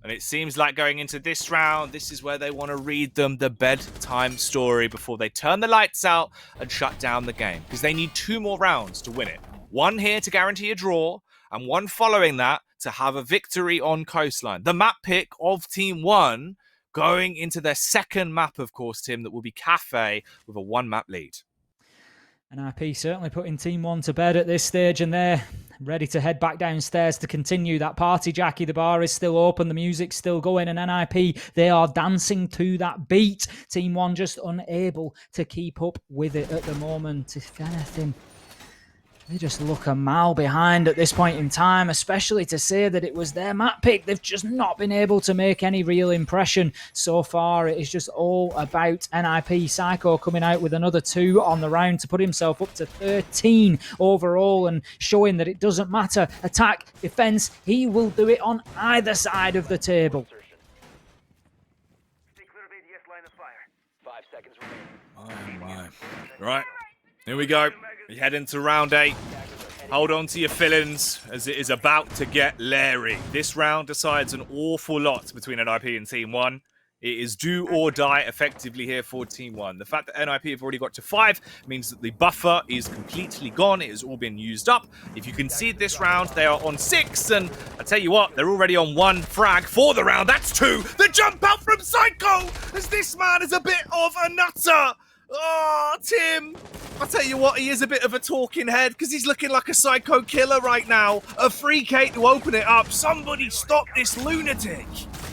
And it seems like going into this round, this is where they want to read them the bedtime story before they turn the lights out and shut down the game. Because they need 2 more rounds to win it. 1 here to guarantee a draw, and 1 following that to have a victory on Coastline. The map pick of Team 1 going into their second map, of course, Tim, that will be Cafe with a 1 map lead. NIP certainly putting Team 1 to bed at this stage, and they're ready to head back downstairs to continue that party, Jackie. The bar is still open, the music's still going, and NIP, they are dancing to that beat. Team 1 just unable to keep up with it at the moment. If anything, they just look a mile behind at this point in time, especially to say that it was their map pick. They've just not been able to make any real impression so far. It is just all about NIP. Psycho coming out with another 2 on the round to put himself up to 13 overall, and showing that it doesn't matter. Attack, defense, he will do it on either side of the table. Oh my. Right, here we go. We head into round 8. Hold on to your fillings, as it is about to get Larry. This round decides an awful lot between NIP and Team 1. It is do or die effectively here for Team 1. The fact that NIP have already got to 5 means that the buffer is completely gone. It has all been used up. If you concede this round, they are on 6. And I tell you what, they're already on 1 frag for the round. That's 2. The jump out from Psycho, as this man is a bit of a nutter. Oh, Tim, I'll tell you what, he is a bit of a talking head, because he's looking like a psycho killer right now. A free cake to open it up. Somebody stop this lunatic.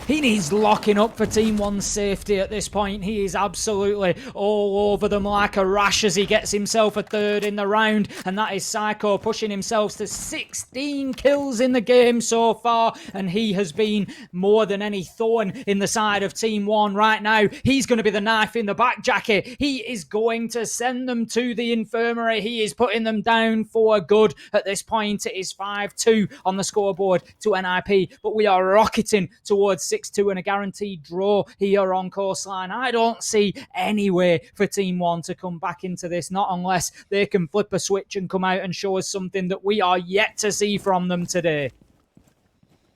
He needs locking up for Team 1's safety at this point. He is absolutely all over them like a rash as he gets himself a 3rd in the round. And that is Psycho pushing himself to 16 kills in the game so far. And he has been more than any thorn in the side of Team 1 right now. He's going to be the knife in the back, Jackie. He is going to send them to the infirmary. He is putting them down for good. At this point, it is 5-2 on the scoreboard to NIP. But we are rocketing towards 6-2 and a guaranteed draw here on Coastline. I don't see any way for Team 1 to come back into this, not unless they can flip a switch and come out and show us something that we are yet to see from them today.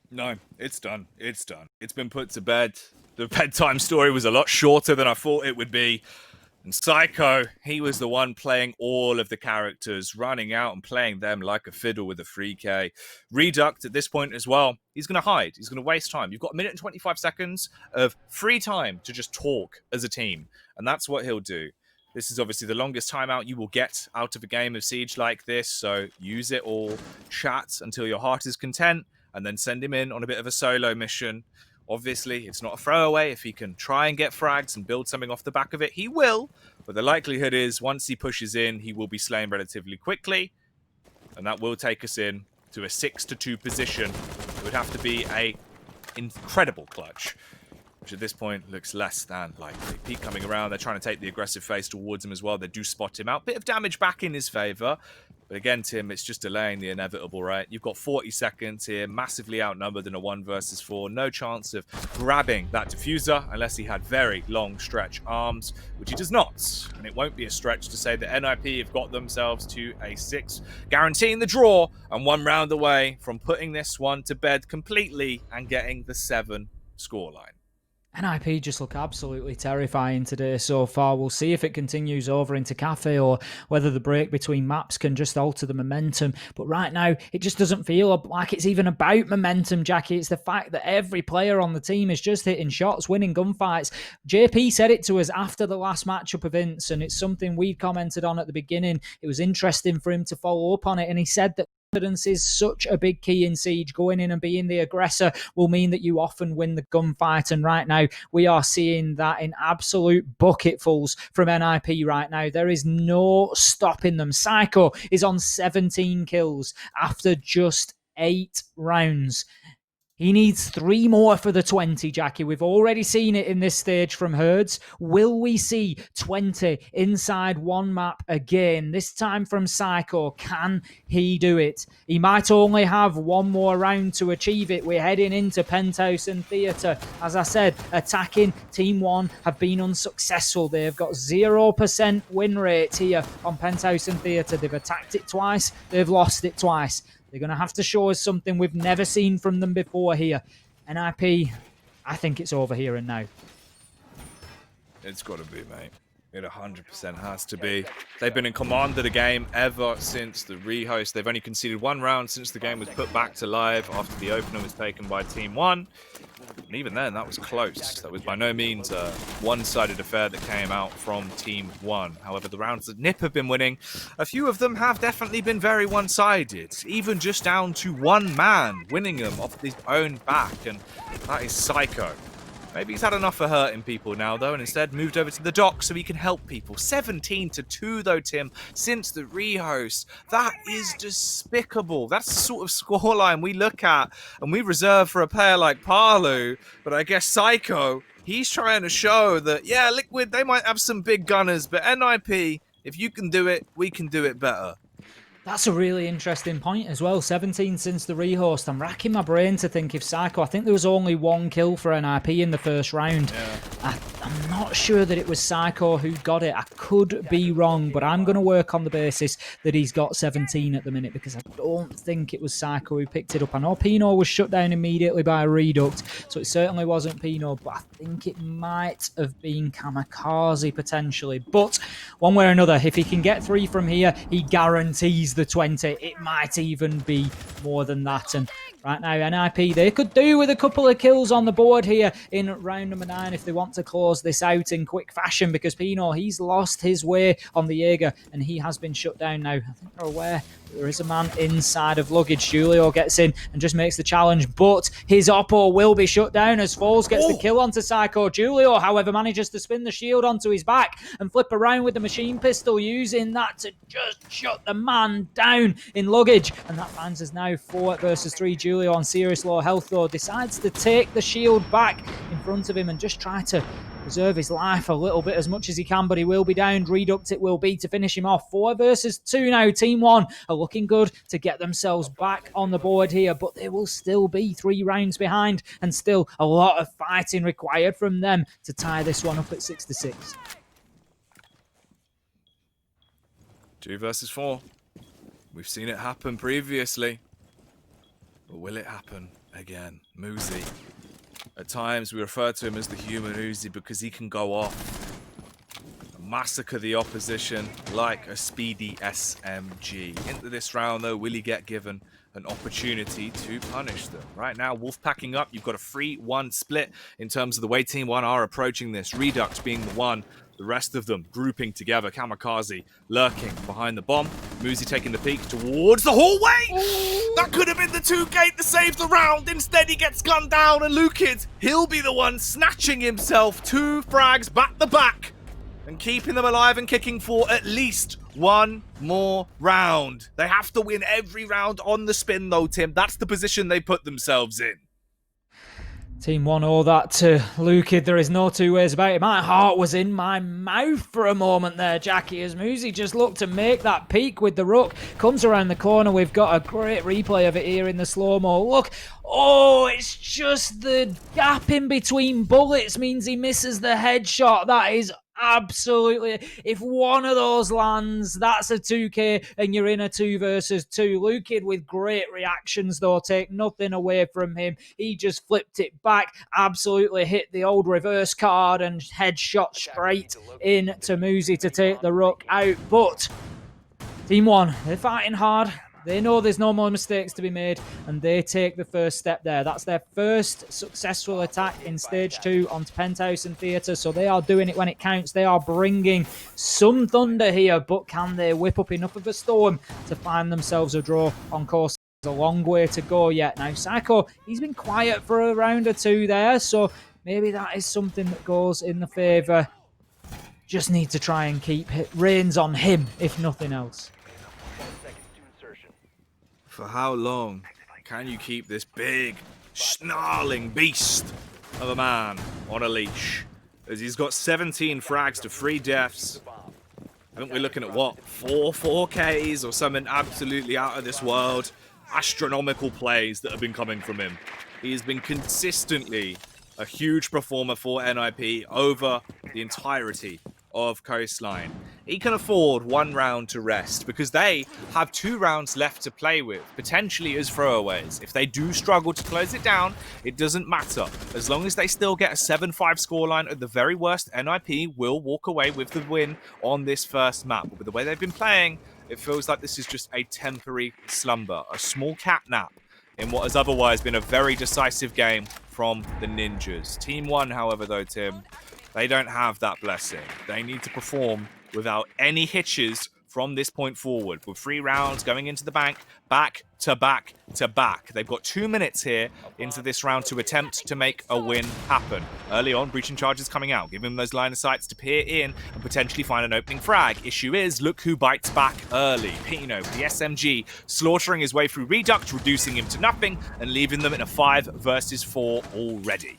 No, it's done. It's done. It's been put to bed. The bedtime story was a lot shorter than I thought it would be. And Psycho, he was the one playing all of the characters, running out and playing them like a fiddle with a 3K. Reduct at this point as well, he's going to hide. He's going to waste time. You've got 1 minute and 25 seconds of free time to just talk as a team. And that's what he'll do. This is obviously the longest timeout you will get out of a game of Siege like this. So use it all, chat until your heart is content, and then send him in on a bit of a solo mission. Obviously, it's not a throwaway. If he can try and get frags and build something off the back of it, he will. But the likelihood is, once he pushes in, he will be slain relatively quickly. And that will take us in to a 6-2 position. It would have to be a incredible clutch, which at this point looks less than likely. Pete coming around. They're trying to take the aggressive face towards him as well. They do spot him out. Bit of damage back in his favour. But again, Tim, it's just delaying the inevitable, right? You've got 40 seconds here, massively outnumbered in a 1 versus 4. No chance of grabbing that diffuser unless he had very long stretch arms, which he does not. And it won't be a stretch to say that NIP have got themselves to a 6, guaranteeing the draw and 1 round away from putting this one to bed completely and getting the 7 scoreline. NIP just look absolutely terrifying today so far. We'll see if it continues over into Cafe or whether the break between maps can just alter the momentum. But right now, it just doesn't feel like it's even about momentum, Jackie. It's the fact that every player on the team is just hitting shots, winning gunfights. JP said it to us after the last matchup events, and it's something we commented on at the beginning. It was interesting for him to follow up on it, and he said that confidence is such a big key in Siege. Going in and being the aggressor will mean that you often win the gunfight, and right now we are seeing that in absolute bucketfuls from NIP right now. There is no stopping them. Psycho is on 17 kills after just 8 rounds. He needs 3 more for the 20, Jackie. We've already seen it in this stage from Herds. Will we see 20 inside one map again? This time from Psycho. Can he do it? He might only have 1 more round to achieve it. We're heading into Penthouse and Theatre. As I said, attacking Team 1 have been unsuccessful. They've got 0% win rate here on Penthouse and Theatre. They've attacked it twice. They've lost it twice. They're going to have to show us something we've never seen from them before here. NIP, I think it's over here and now. It's got to be, mate. It 100% has to be. They've been in command of the game ever since the rehost. They've only conceded 1 round since the game was put back to live after the opener was taken by Team 1. And even then, that was close. That was by no means a one-sided affair that came out from Team 1. However, the rounds that NIP have been winning, a few of them have definitely been very one-sided, even just down to 1 man winning them off his own back, and that is Psycho. Maybe he's had enough of hurting people now, though, and instead moved over to the dock so he can help people. 17-2, though, Tim, since the rehost. That is despicable. That's the sort of scoreline we look at and we reserve for a player like Palu. But I guess Psycho, he's trying to show that, yeah, Liquid, they might have some big gunners, but NIP, if you can do it, we can do it better. That's a really interesting point as well. 17 since the rehost. I'm racking my brain to think if Psycho... I think there was only 1 kill for NIP in the first round. Yeah. I'm not sure that it was Psycho who got it. I could be wrong, but I'm going to work on the basis that he's got 17 at the minute because I don't think it was Psycho who picked it up. I know Pino was shut down immediately by a Reduct, so it certainly wasn't Pino, but I think it might have been Kamikaze potentially. But one way or another, if he can get 3 from here, he guarantees the 20. It might even be more than that. And right now, NIP, they could do with a couple of kills on the board here in round number 9 if they want to close this out in quick fashion, because Pino, he's lost his way on the Jaeger and he has been shut down now. I think they're aware there is a man inside of luggage. Julio gets in and just makes the challenge, but his Oppo will be shut down as Foles gets the kill onto Psycho. Julio, however, manages to spin the shield onto his back and flip around with the machine pistol, using that to just shut the man down in luggage. And that finds us now 4 versus 3. Julio on serious low health, though, decides to take the shield back in front of him and just try to preserve his life a little bit as much as he can, but he will be downed. Reduct it will be to finish him off. 4 versus 2 now. Team 1 are looking good to get themselves back on the board here, but they will still be 3 rounds behind and still a lot of fighting required from them to tie this one up at 6-6. 2 versus 4. We've seen it happen previously. But will it happen again? Muzi. At times, we refer to him as the human Uzi because he can go off and massacre the opposition like a speedy SMG. Into this round, though, will he get given an opportunity to punish them? Right now, Wolf packing up. You've got a 3-1 split in terms of the way Team 1 are approaching this. Redux being the one, the rest of them grouping together. Kamikaze lurking behind the bomb. Muzi taking the peek towards the hallway. That could have been the 2-gate to save the round. Instead, he gets gunned down, and Lukid, he'll be the one snatching himself 2 frags back to back and keeping them alive and kicking for at least 1 more round. They have to win every round on the spin, though, Tim. That's the position they put themselves in. Team 1 owe that to Lukid. There is no two ways about it. My heart was in my mouth for a moment there, Jackie, as Muzi just looked to make that peak with the Rook. Comes around the corner. We've got a great replay of it here in the slow-mo. Look. Oh, it's just the gap in between bullets means he misses the headshot. That is absolutely, if one of those lands, that's a 2k and you're in a 2 versus 2. Lukid with great reactions though, take nothing away from him. He just flipped it back, absolutely hit the old reverse card and headshot straight in to Muzi to take the Rook out. But Team 1, they're fighting hard. They know there's no more mistakes to be made, and they take the first step there. That's their first successful attack in Stage 2 onto Penthouse and Theatre, so they are doing it when it counts. They are bringing some thunder here, but can they whip up enough of a storm to find themselves a draw on course? There's a long way to go yet. Now, Psycho, he's been quiet for a round or two there, so maybe that is something that goes in the favour. Just need to try and keep reins on him, if nothing else. For how long can you keep this big, snarling beast of a man on a leash? As he's got 17 frags to 3 deaths. I think we're looking at what, 4Ks or something absolutely out of this world. Astronomical plays that have been coming from him. He has been consistently a huge performer for NIP over the entirety of Coastline. He can afford 1 round to rest because they have 2 rounds left to play with, potentially as throwaways. If they do struggle to close it down, it doesn't matter. As long as they still get a 7-5 scoreline, at the very worst, NIP will walk away with the win on this first map. But with the way they've been playing, it feels like this is just a temporary slumber, a small cat nap in what has otherwise been a very decisive game from the Ninjas. Team 1, however, though, Tim, they don't have that blessing. They need to perform without any hitches from this point forward. With 3 rounds going into the bank, back to back to back. They've got 2 minutes here into this round to attempt to make a win happen. Early on, breaching charges coming out, giving them those line of sights to peer in and potentially find an opening frag. Issue is, look who bites back early. Pino with the SMG, slaughtering his way through Reduct, reducing him to nothing and leaving them in a 5 versus 4 already.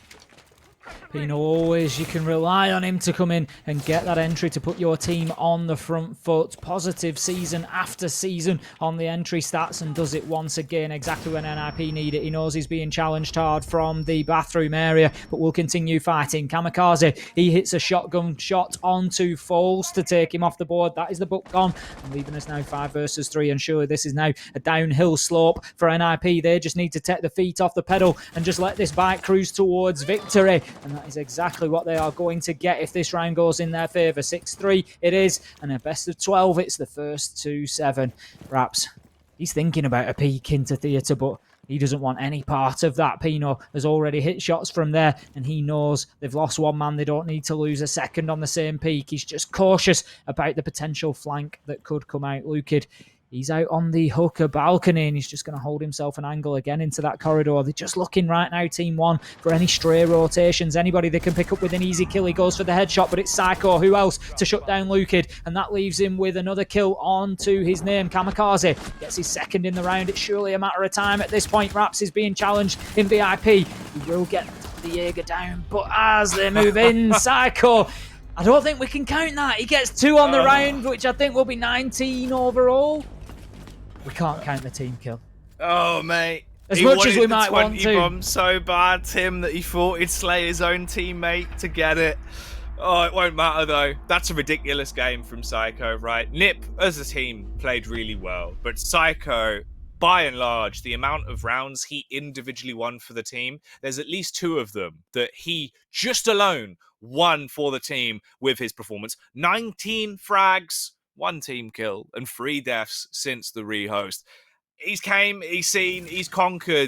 Pino always, you can rely on him to come in and get that entry to put your team on the front foot. Positive season after season on the entry stats and does it once again exactly when NIP need it. He knows he's being challenged hard from the bathroom area, but will continue fighting. Kamikaze, he hits a shotgun shot onto Foles to take him off the board. That is the book gone and leaving us now 5 versus 3, and surely this is now a downhill slope for NIP. They just need to take the feet off the pedal and just let this bike cruise towards victory. And that is exactly what they are going to get if this round goes in their favour. 6-3 it is, and a best of 12. It's the first 2-7. Perhaps he's thinking about a peek into Theatre, but he doesn't want any part of that. Pino has already hit shots from there, and he knows they've lost 1 man. They don't need to lose a second on the same peak. He's just cautious about the potential flank that could come out. Lukid, he's out on the hooker balcony and he's just going to hold himself an angle again into that corridor. They're just looking right now, Team 1, for any stray rotations. Anybody they can pick up with an easy kill. He goes for the headshot, but it's Psycho. Who else to shut down Lukid? And that leaves him with another kill onto his name. Kamikaze gets his second in the round. It's surely a matter of time at this point. Raps is being challenged in VIP. He will get the Jaeger down, but as they move in, Psycho, I don't think we can count that. He gets 2 on the round, which I think will be 19 overall. We can't count the team kill. Oh, mate. As much as we might want to. Bomb so bad, Tim, that he thought he'd slay his own teammate to get it. Oh, it won't matter, though. That's a ridiculous game from Psycho, right? Nip, as a team, played really well. But Psycho, by and large, the amount of rounds he individually won for the team, there's at least 2 of them that he just alone won for the team with his performance. 19 frags, 1 team kill, and 3 deaths since the rehost. He's came, he's seen, he's conquered.